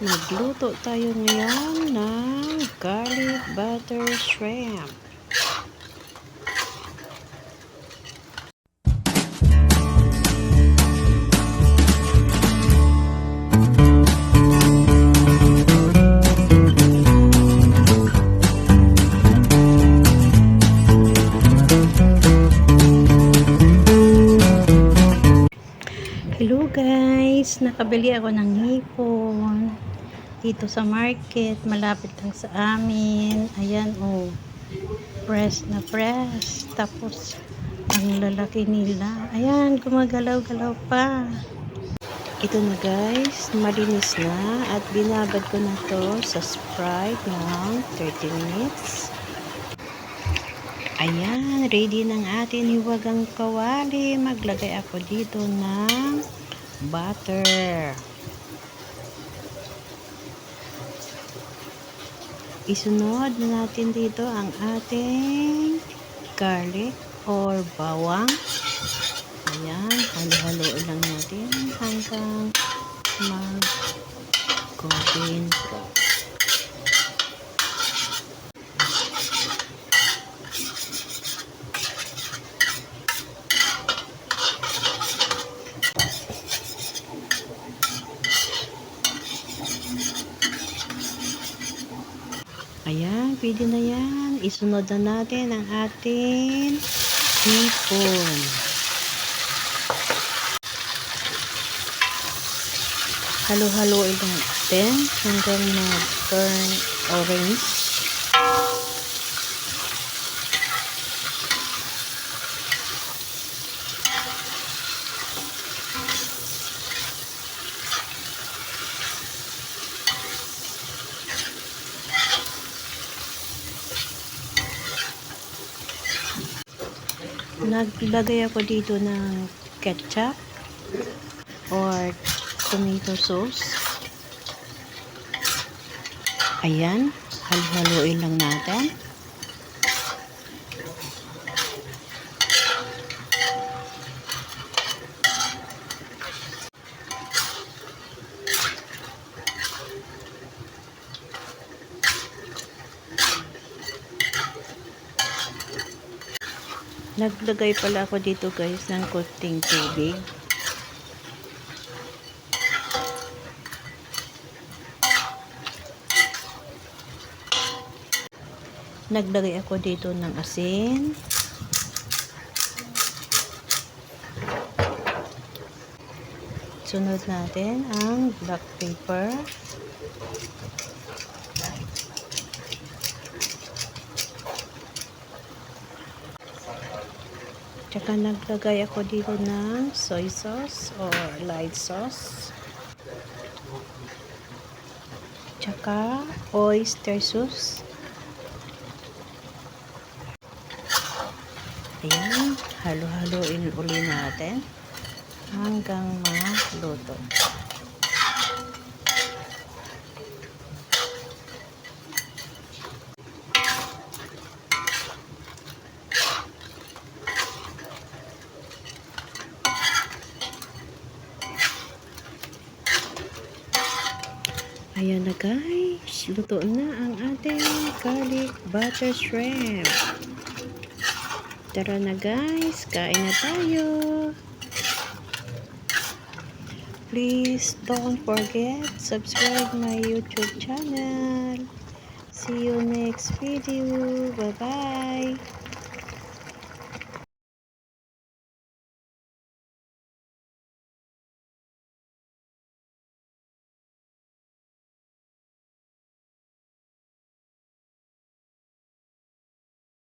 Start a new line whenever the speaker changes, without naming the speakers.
Magluto tayo ngayon ng garlic butter shrimp. Hello guys, nakabili ako ng hipon dito sa market, malapit lang sa amin. Ayan oh, press na press, tapos ang lalaki nila, ayan, gumagalaw-galaw pa. Ito na guys, malinis na at binabad ko na to sa Sprite ng 30 minutes. Ayan, ready ng atin hiwagang kawali. Maglagay ako dito ng butter. Isunod natin dito ang ating garlic or bawang. Ayan, halo-haloin lang natin hanggang mag-golden brown. Ayan, pwede na yan. Isunod na natin ang ating hipon. Halo-haloin lang natin hanggang mag-turn orange. Naglagay ako dito ng ketchup or tomato sauce. Ayan, halo-haloin lang natin. Naglagay pala ako dito guys ng konting tubig. Naglagay ako dito ng asin. Sunod natin ang black pepper. Tsaka naglagay ako dito ng soy sauce or light sauce. Tsaka oyster sauce. Ayan, halo-haloin uli natin hanggang maluto. Ayan na guys, luto na ang ating garlic butter shrimp. Tara na guys, kain na tayo. Please don't forget subscribe my YouTube channel. See you next video. Bye bye.